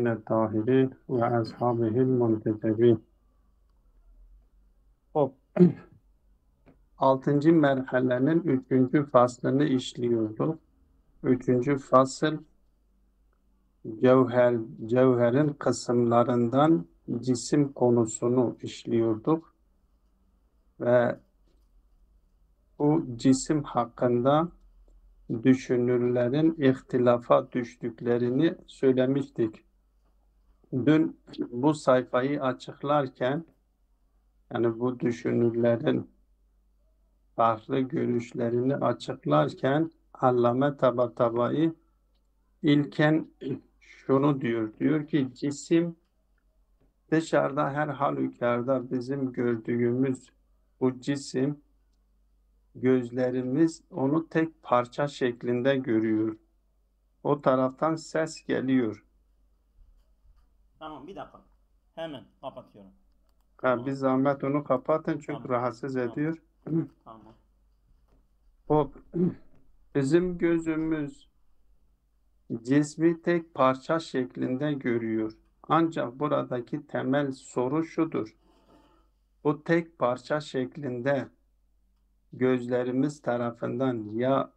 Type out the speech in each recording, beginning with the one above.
الطاهرين وأصحابه المنتجبين. Hop. 6. merhalenin 3. faslını işliyorduk. 3. fasıl cevherin kısımlarından cisim konusunu işliyorduk ve bu cisim hakkında düşünürlerin ihtilafa düştüklerini söylemiştik. Dün bu sayfayı açıklarken yani bu düşünürlerin farklı görüşlerini açıklarken Allame Tabatabai ilken şunu diyor ki cisim dışarıda her halükarda bizim gördüğümüz bu cisim gözlerimiz onu tek parça şeklinde görüyor. O taraftan ses geliyor. Tamam bir dakika. Hemen kapatıyorum. Bir zahmet onu kapatın çünkü Tamam. rahatsız Tamam. ediyor. Tamam. Hop. Bizim gözümüz cismi tek parça şeklinde görüyor. Ancak buradaki temel soru şudur. Bu tek parça şeklinde gözlerimiz tarafından ya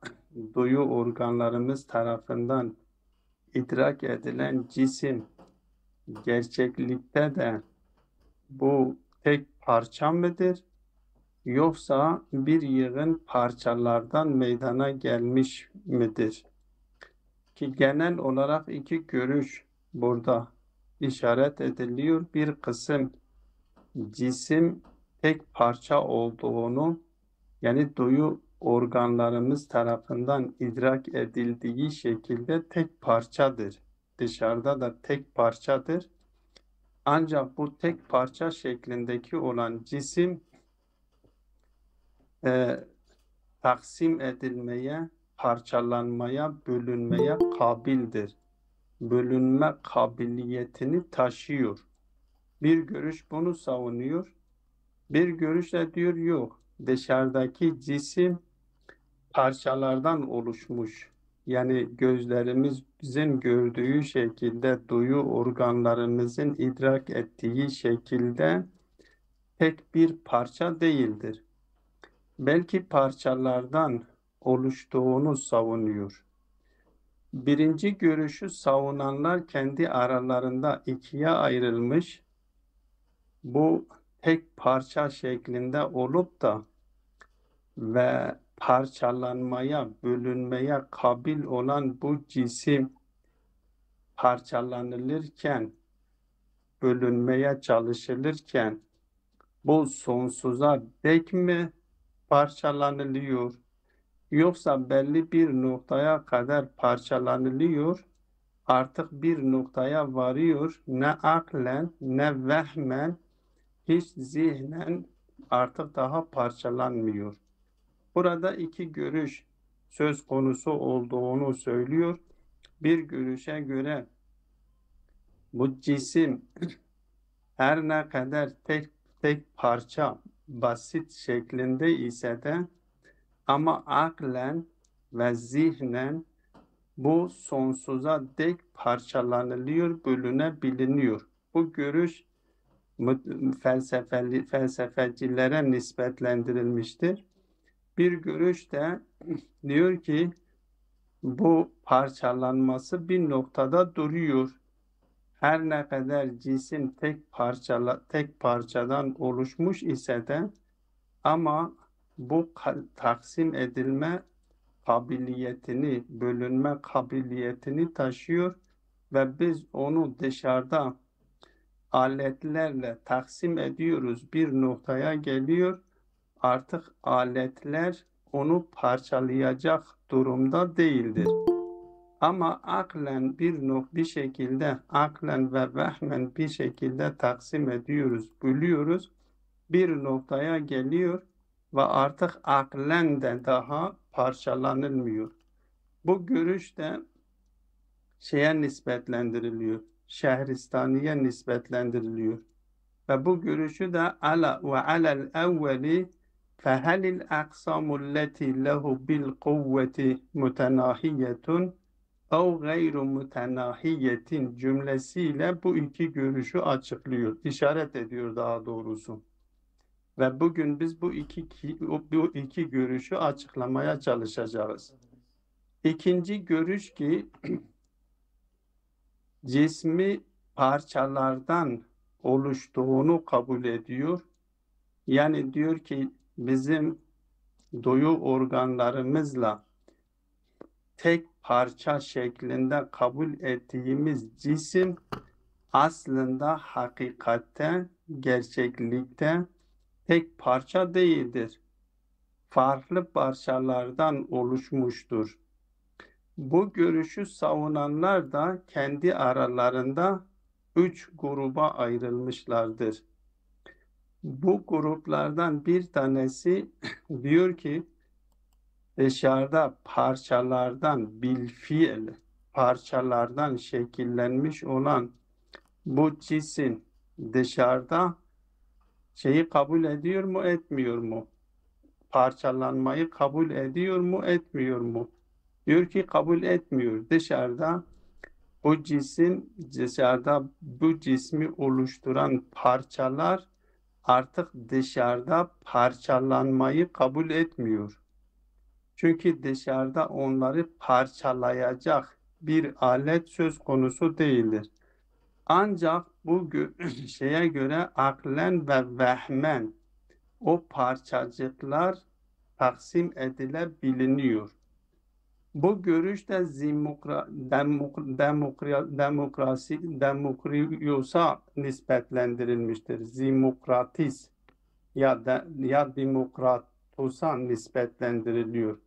duyu organlarımız tarafından idrak edilen cisim gerçeklikte de bu tek parça mıdır? Yoksa bir yığın parçalardan meydana gelmiş midir? Ki genel olarak iki görüş burada işaret ediliyor. Bir kısım cisim tek parça olduğunu yani duyu organlarımız tarafından idrak edildiği şekilde tek parçadır. Dışarıda da tek parçadır. Ancak bu tek parça şeklindeki olan cisim e, taksim edilmeye, parçalanmaya, bölünmeye kabildir. Bölünme kabiliyetini taşıyor. Bir görüş bunu savunuyor. Bir görüş de diyor yok. Dışarıdaki cisim parçalardan oluşmuş. Yani gözlerimizin gördüğü şekilde, duyu organlarımızın idrak ettiği şekilde tek bir parça değildir. Belki parçalardan oluştuğunu savunuyor. Birinci görüşü savunanlar kendi aralarında ikiye ayrılmış. Bu tek parça şeklinde olup da ve parçalanmaya, bölünmeye kabil olan bu cisim parçalanılırken, bölünmeye çalışılırken bu sonsuza dek mi parçalanılıyor? Yoksa belli bir noktaya kadar parçalanılıyor, artık bir noktaya varıyor, ne aklen ne vehmen, hiç zihnen artık daha parçalanmıyor. Burada iki görüş söz konusu olduğunu söylüyor. Bir görüşe göre bu cisim her ne kadar tek tek parça basit şeklinde ise de ama aklen ve zihnen bu sonsuza dek parçalanılıyor, bölünebiliniyor. Bu görüş felsefecilere nispetlendirilmiştir. Bir görüş de diyor ki bu parçalanması bir noktada duruyor. Her ne kadar cisim tek parçadan oluşmuş ise de ama bu taksim edilme kabiliyetini, bölünme kabiliyetini taşıyor ve biz onu dışarıda aletlerle taksim ediyoruz. Bir noktaya geliyor. Artık aletler onu parçalayacak durumda değildir. Ama aklen bir şekilde aklen ve vehmen bir şekilde taksim ediyoruz, bölüyoruz. Bir noktaya geliyor ve artık aklen de daha parçalanılmıyor. Bu görüş de şeye nispetlendiriliyor. Şehristaniye nispetlendiriliyor. Ve bu görüşü de ala ve alel evveli fehelil aksamul leti lehu bil kuvveti mutenahiyetun ev gayru mütenahiyetin cümlesiyle bu iki görüşü açıklıyor, işaret ediyor daha doğrusu. Ve bugün biz bu iki görüşü açıklamaya çalışacağız. İkinci görüş ki cismi parçalardan oluştuğunu kabul ediyor. Yani diyor ki bizim duyu organlarımızla tek parça şeklinde kabul ettiğimiz cisim aslında hakikatte, gerçeklikte tek parça değildir. Farklı parçalardan oluşmuştur. Bu görüşü savunanlar da kendi aralarında 3 gruba ayrılmışlardır. Bu gruplardan bir tanesi diyor ki dışarıda parçalardan bilfiil parçalardan şekillenmiş olan bu cisim dışarıda şeyi kabul ediyor mu etmiyor mu? Parçalanmayı kabul ediyor mu etmiyor mu? Diyor ki kabul etmiyor. Dışarıda bu cismi oluşturan parçalar artık dışarıda parçalanmayı kabul etmiyor. Çünkü dışarıda onları parçalayacak bir alet söz konusu değildir. Ancak bu şeye göre aklen ve vehmen o parçacıklar taksim edilebiliyor. Bu görüş de Demokriyos'a nispetlendirilmiştir. Zimokratis ya Demokratos'a nispetlendiriliyor.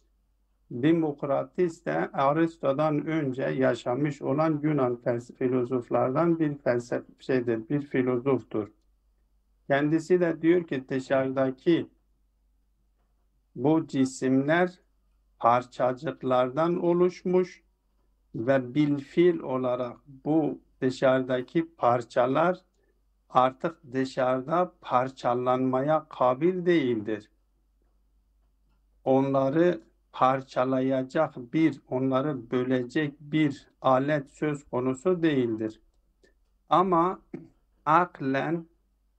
Demokratis de Aristo'dan önce yaşamış olan Yunan filozoflardan bir filozoftur. Kendisi de diyor ki dışarıdaki bu cisimler parçacıklardan oluşmuş ve bilfiil olarak bu dışarıdaki parçalar artık dışarıda parçalanmaya kabil değildir. Onları parçalayacak onları bölecek bir alet söz konusu değildir. Ama aklen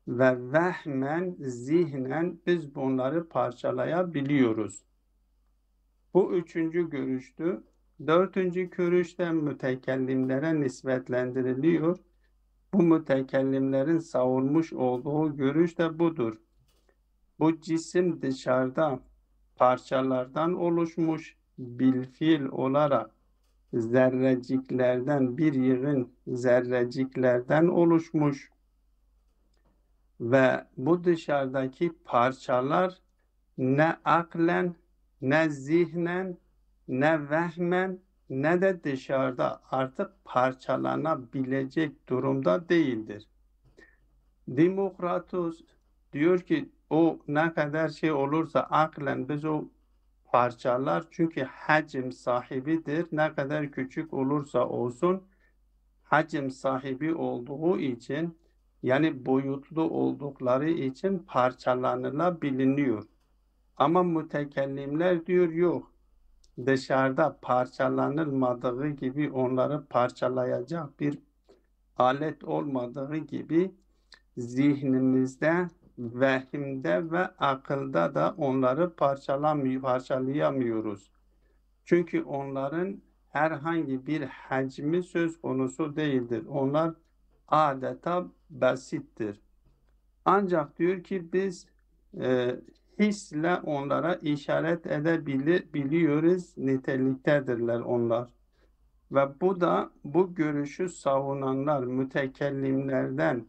ve vehmen, zihnen biz bunları parçalayabiliyoruz. Bu üçüncü görüştü. Dördüncü görüşte mütekellimlere nispetlendiriliyor. Bu mütekellimlerin savunmuş olduğu görüş de budur. Bu cisim dışarıda parçalardan oluşmuş, bilfiil olarak zerreciklerden, bir yığın zerreciklerden oluşmuş ve bu dışarıdaki parçalar ne aklen, ne zihnen, ne vehmen, ne de dışarıda artık parçalanabilecek durumda değildir. Demokritos diyor ki o ne kadar şey olursa aklen biz o parçalar çünkü hacim sahibidir. Ne kadar küçük olursa olsun hacim sahibi olduğu için yani boyutlu oldukları için parçalanılabiliyor. Ama mütekellimler diyor yok. Dışarıda parçalanılmadığı gibi onları parçalayacak bir alet olmadığı gibi zihnimizde, vehimde ve akılda da onları parçalayamıyoruz. Çünkü onların herhangi bir hacmi söz konusu değildir. Onlar adeta basittir. Ancak diyor ki biz hisle onlara işaret edebiliyoruz, niteliktedirler onlar. Ve bu görüşü savunanlar, mütekellimlerden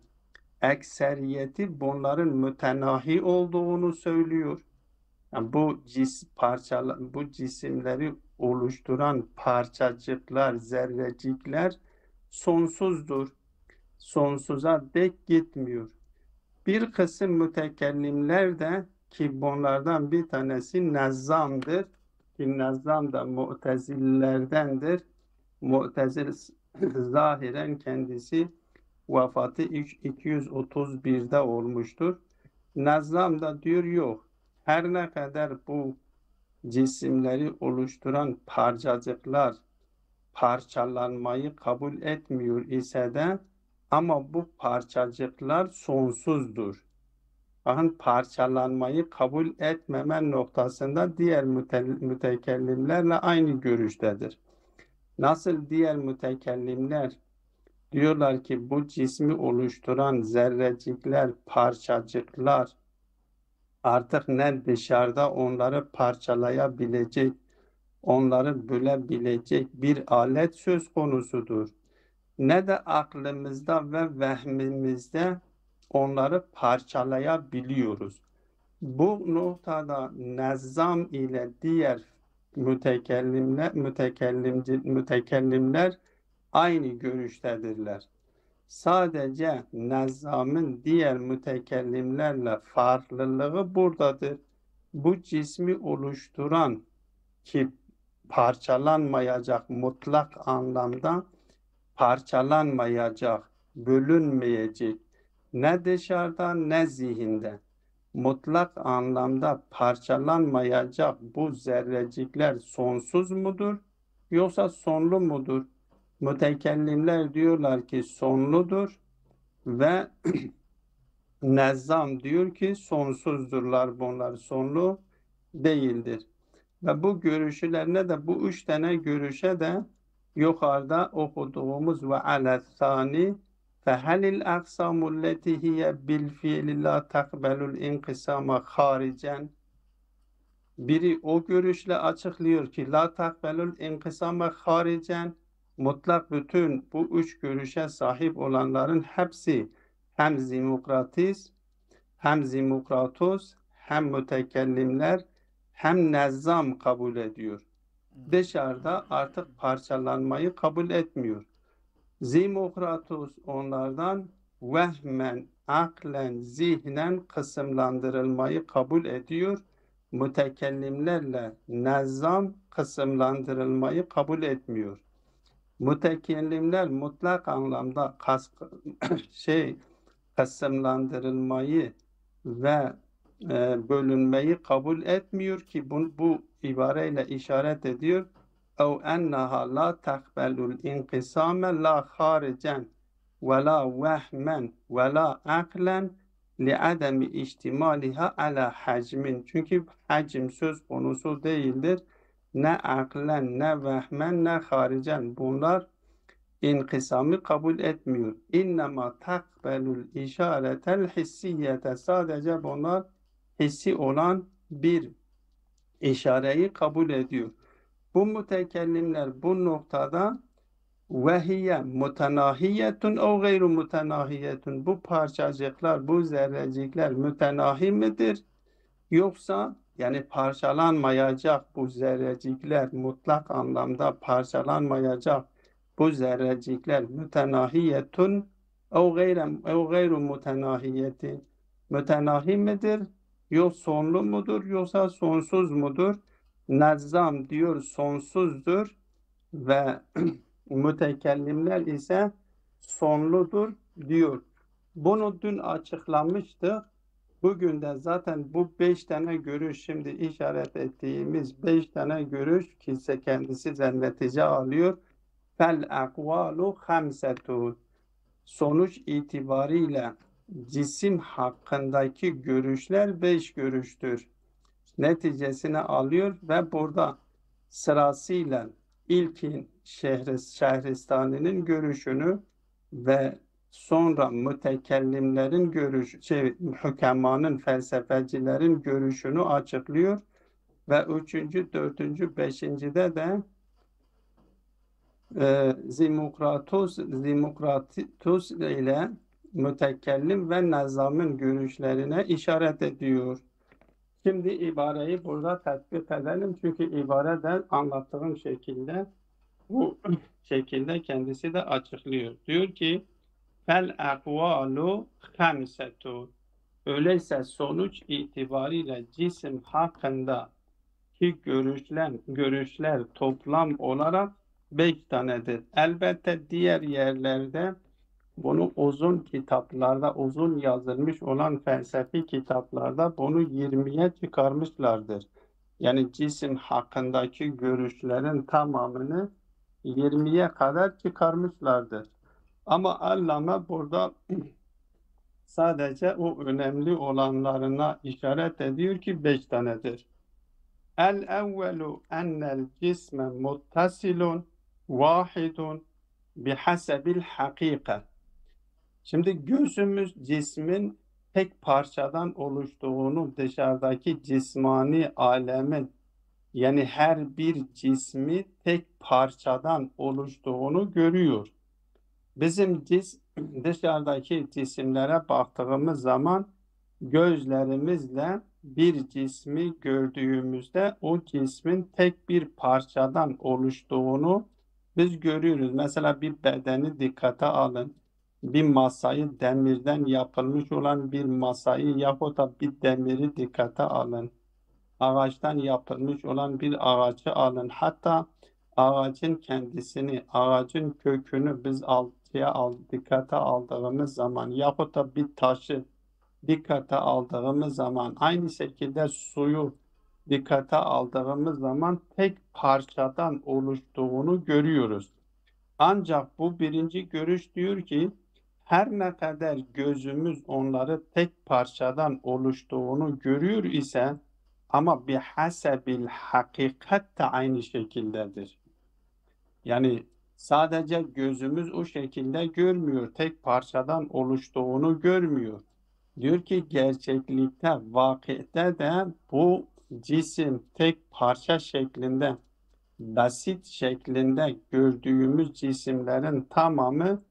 ekseriyeti bunların mütenahi olduğunu söylüyor. Yani bu cisimleri oluşturan parçacıklar, zerrecikler sonsuzdur. Sonsuza dek gitmiyor. Bir kısım mütekellimler de ki bunlardan bir tanesi Nezzam'dır. Ki Nezzam da Mu'tezililerdendir. Mu'tezil zahiren kendisi vefatı 231'de olmuştur. Nezzam da diyor yok. Her ne kadar bu cisimleri oluşturan parçacıklar parçalanmayı kabul etmiyor ise de ama bu parçacıklar sonsuzdur. Bakın parçalanmayı kabul etmeme noktasında diğer mütekellimlerle aynı görüştedir. Nasıl diğer mütekellimler diyorlar ki bu cismi oluşturan zerrecikler, parçacıklar artık ne dışarıda onları parçalayabilecek, onları bölebilecek bir alet söz konusudur. Ne de aklımızda ve vehmimizde onları parçalayabiliyoruz. Bu noktada nezzam ile diğer mütekellimler aynı görüştedirler. Sadece nezzamın diğer mütekellimlerle farklılığı buradadır. Bu cismi oluşturan ki parçalanmayacak mutlak anlamda parçalanmayacak, bölünmeyecek ne dışarıda ne zihinde. Mutlak anlamda parçalanmayacak bu zerrecikler sonsuz mudur yoksa sonlu mudur? Mütekellimler diyorlar ki sonludur ve Nezzam diyor ki sonsuzdurlar bunlar, sonlu değildir. Ve bu görüşlerine de bu üç tane görüşe de yukarıda okuduğumuz ve alethani fehelil aksamul leti hiye bil fiili la takbelul inkisama haricen biri o görüşle açıklıyor ki la takbelul inkisama haricen mutlak bütün bu üç görüşe sahip olanların hepsi hem Zimokratis hem mütekellimler hem nezzam kabul ediyor. Dışarıda artık parçalanmayı kabul etmiyor. Zimokratus onlardan vehmen, aklen, zihnen kısımlandırılmayı kabul ediyor. Mütekellimlerle nezzam kısımlandırılmayı kabul etmiyor. Mütekellimler mutlak anlamda kısımlandırılmayı ve bölünmeyi kabul etmiyor ki bu ibareyle işaret ediyor. اَوْ اَنَّهَا لَا تَقْبَلُ الْاِنْقِسَامَ لَا خَارِجًا وَلَا وَهْمًا وَلَا عَقْلًا لِعَدَمِ اِجْتِمَالِهَا عَلَى حَجْمٍ. Çünkü hacim söz konusu değildir. Ne aklen, ne vehmen, ne haricen. Bunlar İnkisamı kabul etmiyor. İnnemâ takbelul işaretel hissiyete. Sadece bunlar hissi olan bir işareyi kabul ediyor. Bu mütekellimler bu noktada vehiye mutenahiyetun ev gayru mutenahiyetun. Bu parçacıklar, bu zerrecikler mütenahi midir? Yoksa yani parçalanmayacak bu zerrecikler mutlak anlamda parçalanmayacak bu zerrecikler mütenahiyetun ev gayru mütenahiyetin mütenahi midir? Yok sonlu mudur yoksa sonsuz mudur? Nezzam diyor sonsuzdur ve mütekellimler ise sonludur diyor. Bunu dün açıklamıştık. Bugün de zaten bu 5 tane görüş şimdi işaret ettiğimiz 5 tane görüş ki kendisi de netice alıyor. Fel akvalu hamsetun. Sonuç itibariyle cisim hakkındaki görüşler 5 görüştür. Neticesini alıyor ve burada sırasıyla ilkin Şehristani'nin görüşünü ve sonra mütekellimlerin hükemanın, felsefecilerin görüşünü açıklıyor ve üçüncü, dördüncü, beşincide de Zimokratus ile mütekellim ve nezamın görüşlerine işaret ediyor. Şimdi ibareyi burada tatbik edelim çünkü ibareden anlattığım şekilde bu şekilde kendisi de açıklıyor. Diyor ki fel akvalu hamsetu. Öyleyse sonuç itibariyle cisim hakkında ki görüşler toplam olarak 5 tanedir. Elbette diğer yerlerde bunu uzun kitaplarda, uzun yazılmış olan felsefi kitaplarda bunu 20'ye çıkarmışlardır. Yani cisim hakkındaki görüşlerin tamamını 20'ye kadar çıkarmışlardır. Ama Allame burada sadece o önemli olanlarına işaret ediyor ki 5 tanedir. El-evvelu ennel cisme muttasilun vahidun bihasebil hakika. Şimdi gözümüz cismin tek parçadan oluştuğunu, dışarıdaki cismani alemin, yani her bir cismi tek parçadan oluştuğunu görüyor. Bizim dışarıdaki cisimlere baktığımız zaman gözlerimizle bir cismi gördüğümüzde o cismin tek bir parçadan oluştuğunu biz görüyoruz. Mesela bir bedeni dikkate alın. Bir masayı, demirden yapılmış olan bir masayı yahut da bir demiri dikkate alın. Ağaçtan yapılmış olan bir ağacı alın. Hatta ağacın kendisini, ağacın kökünü biz dikkate aldığımız zaman yahut da bir taşı dikkate aldığımız zaman, aynı şekilde suyu dikkate aldığımız zaman tek parçadan oluştuğunu görüyoruz. Ancak bu birinci görüş diyor ki her ne kadar gözümüz onları tek parçadan oluştuğunu görüyor ise ama bihasebil hakikat de aynı şekildedir. Yani sadece gözümüz o şekilde görmüyor, tek parçadan oluştuğunu görmüyor. Diyor ki gerçeklikte, vakıfta de bu cisim tek parça şeklinde, basit şeklinde gördüğümüz cisimlerin tamamı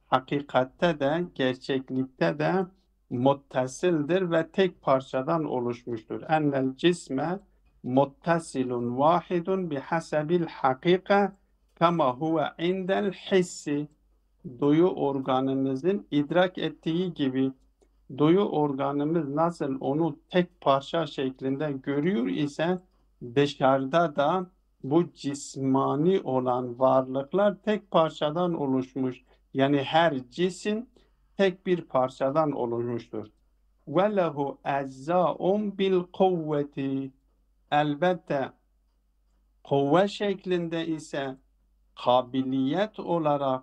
hakikatte de, gerçeklikte de muttasildir ve tek parçadan oluşmuştur. Ennel cisme muttasilun vahidun bihasebil hakika kama huve indel hissi. Duyu organımızın idrak ettiği gibi duyu organımız nasıl onu tek parça şeklinde görüyor ise dışarıda da bu cismani olan varlıklar tek parçadan oluşmuş. Yani her cisim tek bir parçadan oluşmuştur. وَلَهُ اَجْزَاءٌ بِالْقُوَّةِ. Elbette kuvve şeklinde ise kabiliyet olarak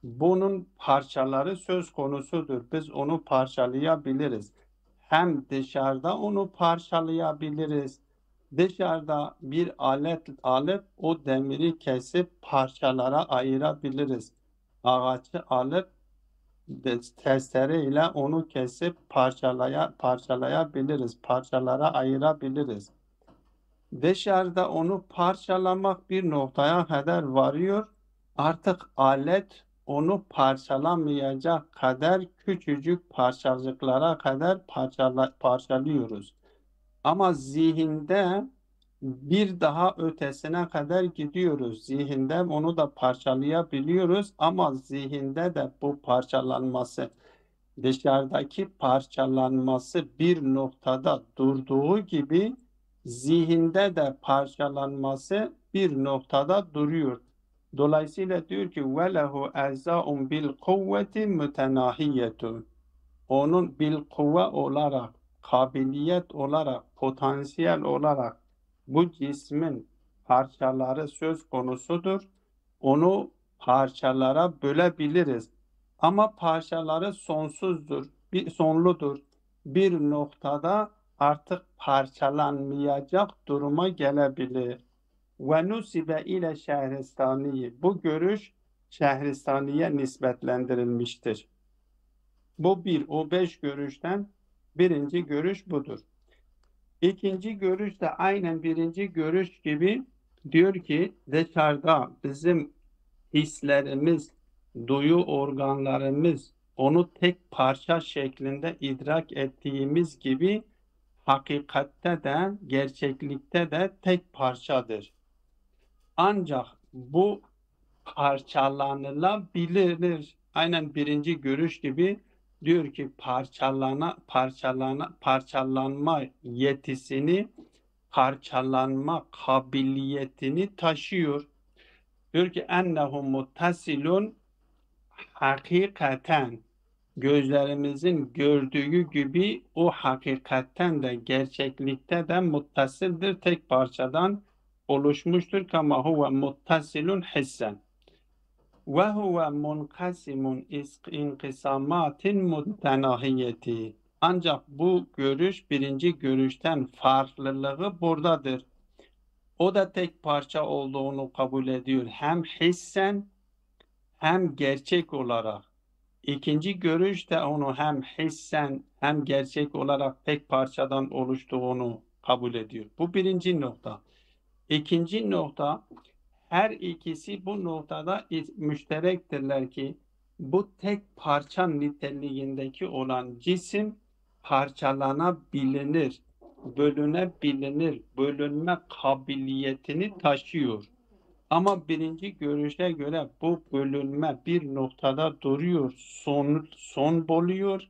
bunun parçaları söz konusudur. Biz onu parçalayabiliriz. Hem dışarıda onu parçalayabiliriz. Dışarıda bir alet alıp o demiri kesip parçalara ayırabiliriz. Ağaçı alıp testere ile onu kesip parçalayabiliriz. Parçalara ayırabiliriz. Dışarıda onu parçalamak bir noktaya kadar varıyor. Artık alet onu parçalamayacak kadar küçücük parçacıklara kadar parçalıyoruz. Ama zihinde bir daha ötesine kadar gidiyoruz. Zihinde onu da parçalayabiliyoruz ama zihinde de bu parçalanması, dışarıdaki parçalanması bir noktada durduğu gibi zihinde de parçalanması bir noktada duruyor. Dolayısıyla diyor ki وَلَهُ اَجْزَاءٌ بِالْقُوَّةِ مُتَنَاهِيَّةٌ. Onun bil kuvve olarak, kabiliyet olarak, potansiyel olarak bu cismin parçaları söz konusudur. Onu parçalara bölebiliriz. Ama parçaları sonsuzdur, sonludur. Bir noktada artık parçalanmayacak duruma gelebilir. Ve nusibe ile Şehristani'yi. Bu görüş Şehristani'ye nispetlendirilmiştir. Bu o 5 görüşten birinci görüş budur. İkinci görüş de aynen birinci görüş gibi diyor ki dışarıda bizim hislerimiz, duyu organlarımız onu tek parça şeklinde idrak ettiğimiz gibi hakikatte de gerçeklikte de tek parçadır. Ancak bu parçalanılabilir. Aynen birinci görüş gibi diyor ki parçalanma yetisini, parçalanma kabiliyetini taşıyor. Diyor ki ennehu muttasilun hakikaten, gözlerimizin gördüğü gibi o hakikatten de gerçeklikte de muttasildir, tek parçadan oluşmuştur. Kama huve muttasilun hissen. ve huve munkasimun inkisamatin mutenahiyeti. Ancak bu görüş birinci görüşten farklılığı buradadır. O da tek parça olduğunu kabul ediyor. Hem hissen hem gerçek olarak. İkinci görüş de onu hem hissen hem gerçek olarak tek parçadan oluştuğunu kabul ediyor. Bu birinci nokta. İkinci nokta, her ikisi bu noktada müşterektirler ki bu tek parça niteliğindeki olan cisim parçalanabilir, bölünebilir, bölünme kabiliyetini taşıyor. Ama birinci görüşe göre bu bölünme bir noktada duruyor, son buluyor,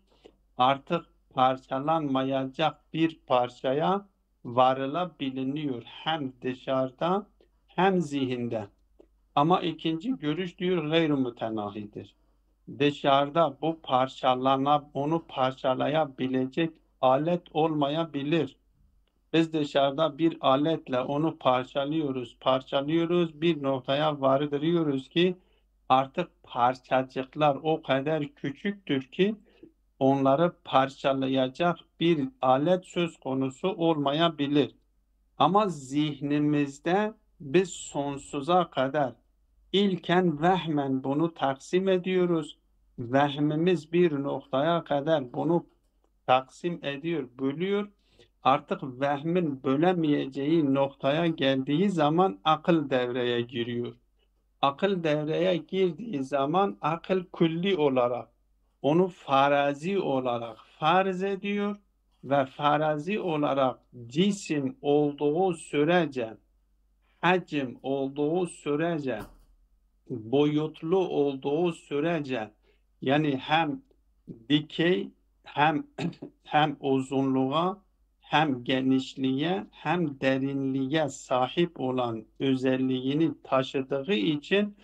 artık parçalanmayacak bir parçaya varılabiliyor hem dışarıda hem zihinde. Ama ikinci görüş diyor gayr mütenahidir. Dışarıda bu onu parçalayabilecek alet olmayabilir. Biz dışarıda bir aletle onu parçalıyoruz, bir noktaya vardırıyoruz ki artık parçacıklar o kadar küçüktür ki onları parçalayacak bir alet söz konusu olmayabilir. Ama zihnimizde biz sonsuza kadar ilken vehmen bunu taksim ediyoruz. Vehmimiz bir noktaya kadar bunu taksim ediyor, bölüyor. Artık vehmin bölemeyeceği noktaya geldiği zaman akıl devreye giriyor. Akıl devreye girdiği zaman akıl külli olarak onu farazi olarak farz ediyor ve farazi olarak cisim olduğu sürece, hacim olduğu sürece, boyutlu olduğu sürece, yani hem dikey hem hem uzunluğa hem genişliğe hem derinliğe sahip olan özelliğini taşıdığı için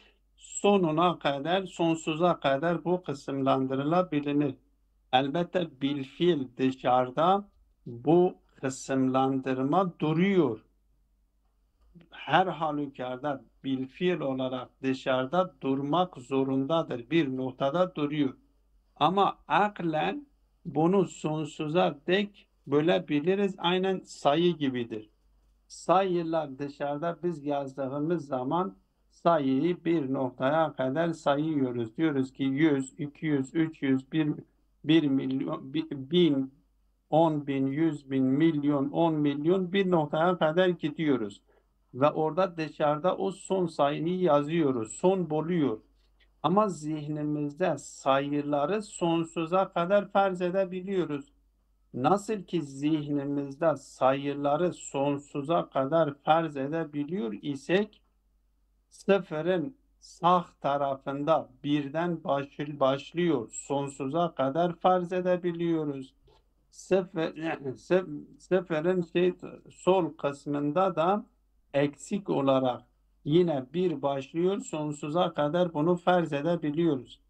sonsuza kadar bu kısımlandırılabilir. Elbette bilfiil dışarıda bu kısımlandırma duruyor. Her halükarda bilfiil olarak dışarıda durmak zorundadır. Bir noktada duruyor. Ama aklen bunu sonsuza dek bölebiliriz. Aynen sayı gibidir. Sayılar dışarıda biz yazdığımız zaman sayıyı bir noktaya kadar sayıyoruz. Diyoruz ki 100, 200, 300, 1 milyon, 1000, 10 bin, 100 bin, milyon, 10 milyon bir noktaya kadar gidiyoruz. Ve orada dışarıda o son sayıyı yazıyoruz. Son buluyor. Ama zihnimizde sayıları sonsuza kadar farz edebiliyoruz. Nasıl ki zihnimizde sayıları sonsuza kadar farz edebiliyor isek, sıfırın sağ tarafında birden başlıyor, sonsuza kadar farz edebiliyoruz. Sıfırın sol kısmında da eksik olarak yine bir başlıyor, sonsuza kadar bunu farz edebiliyoruz.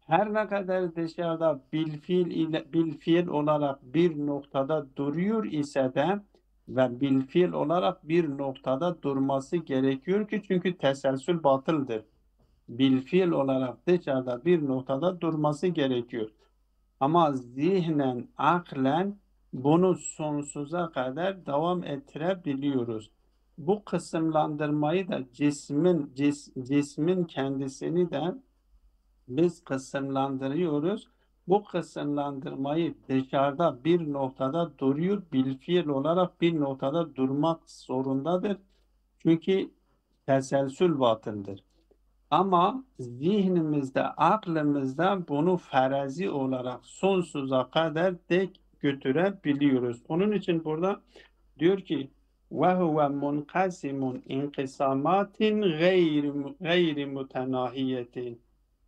Her ne kadar dışarıda bilfiil olarak bir noktada duruyor ise de ve bilfiil olarak bir noktada durması gerekiyor ki çünkü teselsül batıldır. Bilfiil olarak dışarıda bir noktada durması gerekiyor. Ama zihnen, aklen bunu sonsuza kadar devam ettirebiliyoruz. Bu kısımlandırmayı da cismin kendisini de biz kısımlandırıyoruz. Bu kısımlandırmayı dışarıda bir noktada duruyor, bilfiil olarak bir noktada durmak zorundadır. Çünkü teselsül batıldır. Ama zihnimizde, aklımızda bunu farazi olarak sonsuza kadar dek götürebiliyoruz. Onun için burada diyor ki وَهُوَ مُنْقَسِمٌ اِنْقِسَامَاتٍ غَيْرِ مُتَنَاهِيَةٍ.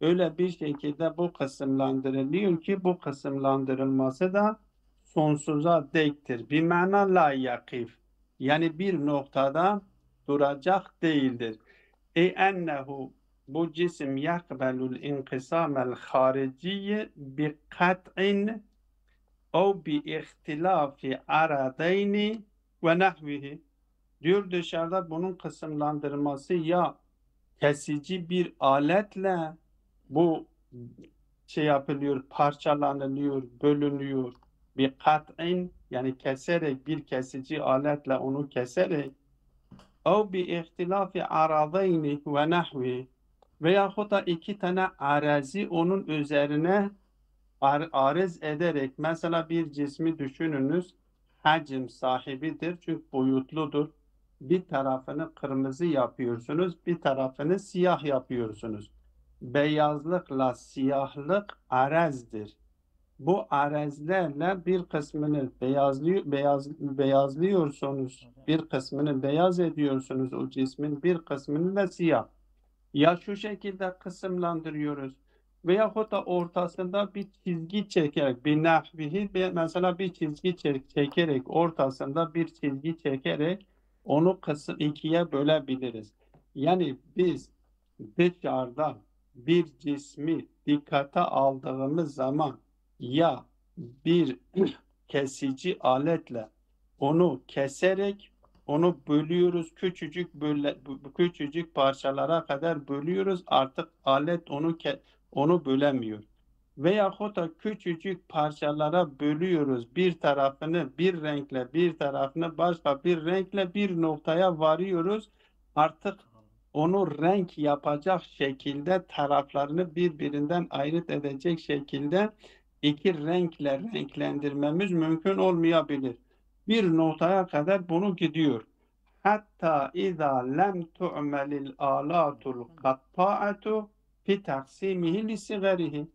Öyle bir şekilde bu kısımlandırılıyor ki bu kısımlandırılması da sonsuza dektir. Bir mana la yakif. Yani bir noktada duracak değildir. Ennehu, bu cisim yakbelul inkisamel hariciye bi kat'in o bi ihtilafi aradeyni ve nahvihi. Diyor dışarıda bunun kısımlandırması ya kesici bir aletle bu şey yapılıyor, parçalanılıyor, bölünüyor. Bir kat'in yani keserek bir kesici aletle onu keserek ev bi ihtilafi aradayni ve nahvi veyahut da iki tane arazi onun üzerine arız ederek mesela bir cismi düşününüz hacim sahibidir çünkü boyutludur. Bir tarafını kırmızı yapıyorsunuz, bir tarafını siyah yapıyorsunuz. Beyazlıkla siyahlık arazdır. Bu arazlerle bir kısmını beyazlıyorsunuz, bir kısmını beyaz ediyorsunuz o cismin, bir kısmını da siyah. Ya şu şekilde kısımlandırıyoruz veyahut da ortasında bir çizgi çekerek bir nahvihi mesela bir çizgi çekerek ortasında bir çizgi çekerek onu kısım ikiye bölebiliriz. Yani biz dışarıda bir cismi dikkate aldığımız zaman ya bir kesici aletle onu keserek onu bölüyoruz küçücük parçalara kadar bölüyoruz artık alet onu bölemiyor. Veyahut da küçücük parçalara bölüyoruz bir tarafını bir renkle bir tarafını başka bir renkle bir noktaya varıyoruz artık onu renk yapacak şekilde taraflarını birbirinden ayırt edecek şekilde iki renkle renklendirmemiz mümkün olmayabilir. Bir noktaya kadar bunu gidiyor. Hatta izâ lem tu'melil âlâtul kattâ'atu fi taksimihi li sigarihi.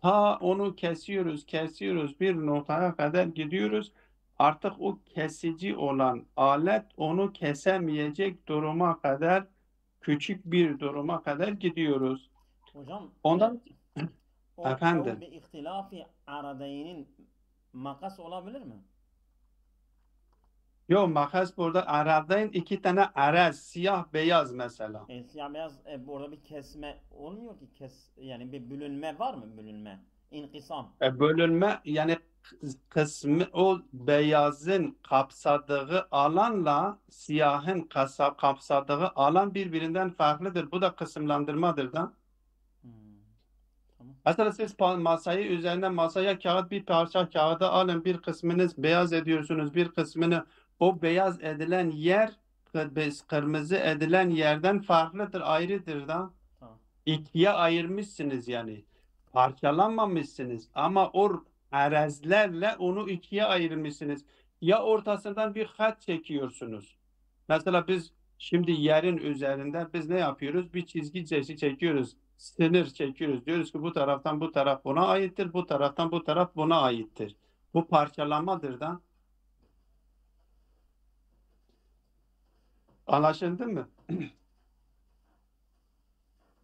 Ta onu kesiyoruz bir noktaya kadar gidiyoruz. Artık o kesici olan alet onu kesemeyecek duruma kadar küçük bir duruma kadar gidiyoruz. Hocam Ondan o ev efendim bi ihtilafi aradayının makas olabilir mi? yok makas burada aradayım iki tane araz siyah beyaz mesela. Siyah beyaz burada bir kesme olmuyor ki yani bir bölünme var mı bölünme? İnkısam. Bölünme yani kısmı o beyazın kapsadığı alanla siyahın kapsadığı alan birbirinden farklıdır. Bu da kısımlandırmadır da. Hmm, tamam. Mesela siz masayı üzerine masaya kağıt bir parça kağıdı alın bir kısmını beyaz ediyorsunuz bir kısmını o beyaz edilen yer kırmızı edilen yerden farklıdır ayrıdır da. Tamam. İkiye ayırmışsınız yani. Parçalanmamışsınız ama o arazlerle onu ikiye ayırmışsınız. Ya ortasından bir hat çekiyorsunuz. Mesela biz şimdi yerin üzerinde biz ne yapıyoruz? Bir çizgi çekiyoruz. Sınır çekiyoruz. Diyoruz ki bu taraftan bu taraf buna aittir. Bu taraftan bu taraf buna aittir. Bu parçalamadır da. Anlaşıldı mı?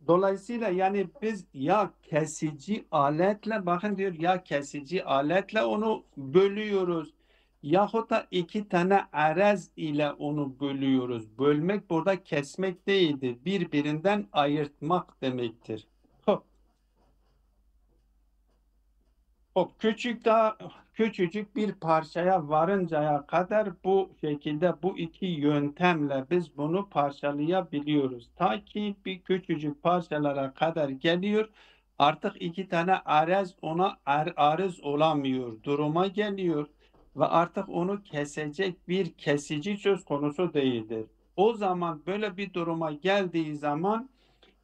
Dolayısıyla yani biz ya kesici aletle bakın diyor ya kesici aletle onu bölüyoruz. Yahut da iki tane araz ile onu bölüyoruz. Bölmek burada kesmek değildir. Birbirinden ayırtmak demektir. Hop, hop, küçücük bir parçaya varıncaya kadar bu şekilde bu iki yöntemle biz bunu parçalayabiliyoruz. Ta ki bir küçücük parçalara kadar geliyor. Artık iki tane arız ona arız olamıyor. Duruma geliyor ve artık onu kesecek bir kesici söz konusu değildir. O zaman böyle bir duruma geldiği zaman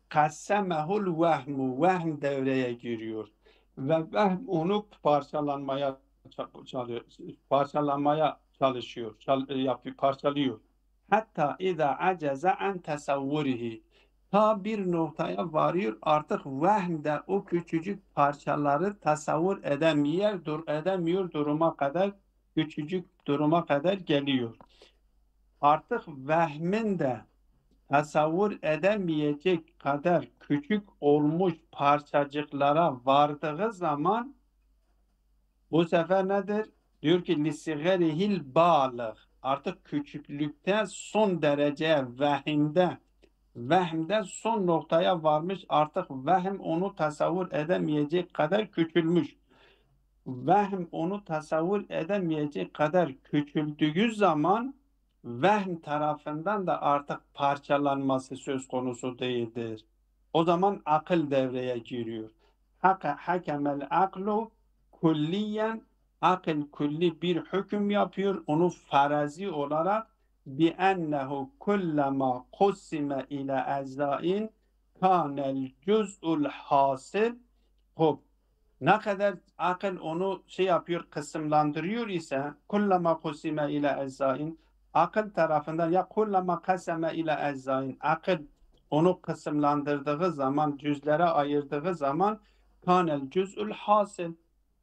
kassemehul vehmu vehm devreye giriyor ve vehm onu parçalanmaya çalışıyor, yapıyor, parçalıyor. Hatta iza acaza an tasavvurihi ta bir noktaya varıyor artık vehmde o küçücük parçaları tasavvur edemiyor duruma kadar küçücük duruma kadar geliyor. Artık vehmin de tasavvur edemeyecek kadar küçük olmuş parçacıklara vardığı zaman bu sefer nedir? Diyor ki lisigerihil balık. Artık küçüklükte son dereceye vehimde son noktaya varmış artık vehim onu tasavvur edemeyecek kadar küçülmüş. Vehim onu tasavvur edemeyecek kadar küçüldüğü zaman Vehm tarafından da artık parçalanması söz konusu değildir. O zaman akıl devreye giriyor. Hakemel aklu külliyen, akıl külli bir hüküm yapıyor. Onu farazi olarak bi ennehu kullama kussime ile eczain kanel cüz'ul hasil. Hop. Ne kadar akıl onu şey yapıyor, kısımlandırıyor ise kullama kusime ile eczain, akıl tarafından ya kullama kaseme ile eczain, akıl onu kısımlandırdığı zaman, cüzlere ayırdığı zaman kanel cüz'ül hasil,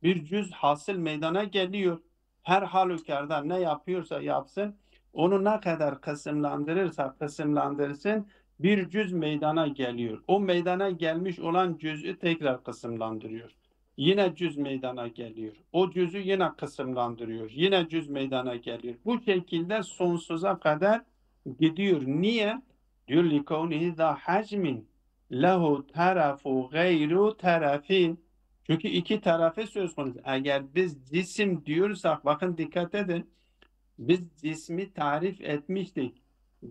bir cüz hasıl meydana geliyor. Her halükarda ne yapıyorsa yapsın, onu ne kadar kısımlandırırsa kısımlandırsın, bir cüz meydana geliyor. O meydana gelmiş olan cüz'ü tekrar kısımlandırıyor. Yine cüz meydana geliyor. O cüzü yine kısımlandırıyor. Yine cüz meydana geliyor. Bu şekilde sonsuza kadar gidiyor. Niye? Diyor likavnihi da hacmin lehu tarafu gayru tarafin. Çünkü iki tarafı söz konusu. Eğer biz cisim diyorsak, bakın dikkat edin. Biz cismi tarif etmiştik.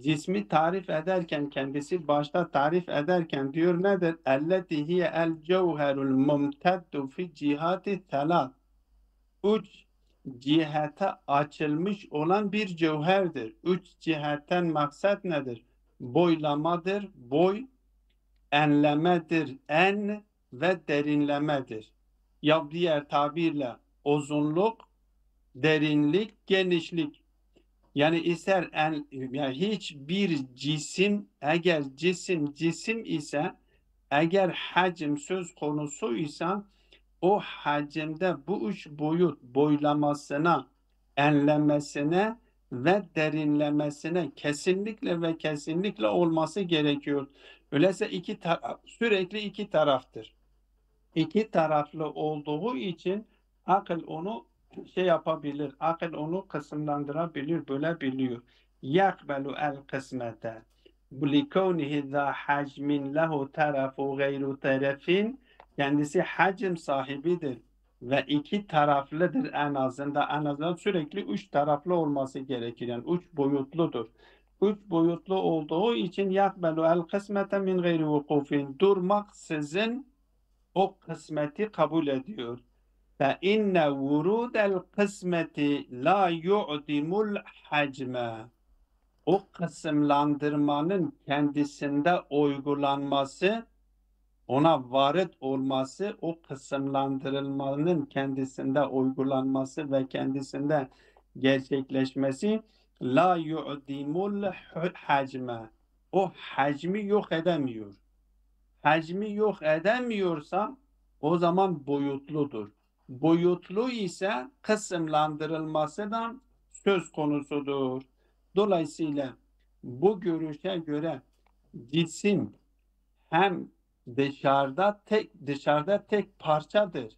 Cismi tarif ederken, kendisi başta tarif ederken diyor nedir? Elleti hiye el cevherul mumteddu fi cihati telat. Üç cihete açılmış olan bir cevherdir. Üç cihetten maksat nedir? Boylamadır, boy, enlemedir, en ve derinlemedir. Ya diğer tabirle uzunluk, derinlik, genişlik. Yani ister yani hiçbir cisim, eğer cisim ise, eğer hacim söz konusu ise, o hacimde bu üç boyut boylamasına, enlemesine ve derinlemesine kesinlikle ve kesinlikle olması gerekiyor. Öyleyse sürekli iki taraftır. İki taraflı olduğu için akıl onu şey yapabilir. Akıl onu kısımlandırabilir, bölebiliyor. Yakbelu el kısmete. Likevnihi za hacmin lehu tarafu gayru tarafin. Kendisi hacim sahibidir ve iki taraflıdır en azından. En azından sürekli üç taraflı olması gerekir. Yani üç boyutludur. Üç boyutlu olduğu için yakbelu el kısmete min gayri vukufin. Durmaksızın o kısmeti kabul ediyor. فَاِنَّ وُرُودَ الْقِسْمَةِ لَا يُعْدِمُ الْحَجْمَ. O kısımlandırmanın kendisinde uygulanması, ona varit olması, o kısımlandırılmanın kendisinde uygulanması ve kendisinde gerçekleşmesi la yu'dimul hacme. O hacmi yok edemiyor. Hacmi yok edemiyorsa o zaman boyutludur. Boyutlu ise kısımlandırılması da söz konusudur. Dolayısıyla bu görüşe göre cisim hem dışarıda tek parçadır.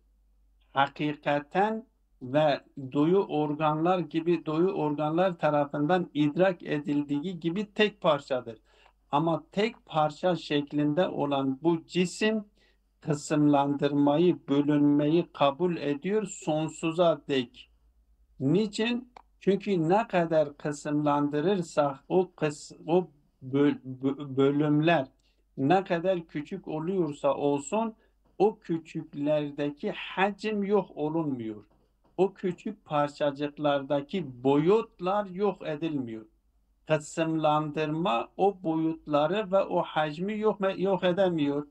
Hakikaten ve duyu organlar tarafından idrak edildiği gibi tek parçadır. Ama tek parça şeklinde olan bu cisim kısımlandırmayı, bölünmeyi kabul ediyor sonsuza dek. Niçin? Çünkü ne kadar kısımlandırırsak o bölümler ne kadar küçük oluyorsa olsun, o küçüklerdeki hacim yok olunmuyor. O küçük parçacıklardaki boyutlar yok edilmiyor. Kısımlandırma o boyutları ve o hacmi yok edemiyor.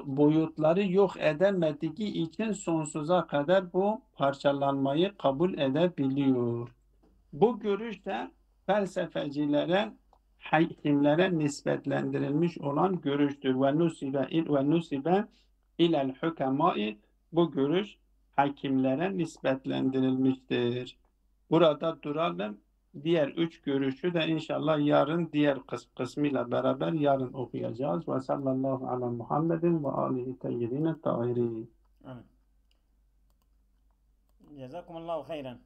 Boyutları yok edemediği için sonsuza kadar bu parçalanmayı kabul edebiliyor. Bu görüş de felsefecilere, hakimlere nispetlendirilmiş olan görüştür. Ve nusibe ilel hükemai, bu görüş hakimlere nispetlendirilmiştir. Burada duralım. Diğer üç görüşü de inşallah yarın diğer kısmıyla beraber yarın okuyacağız. Ve sallallahu ala Muhammedin ve alihi teyyibine tahirin. Amin. Cezakumullahu hayran.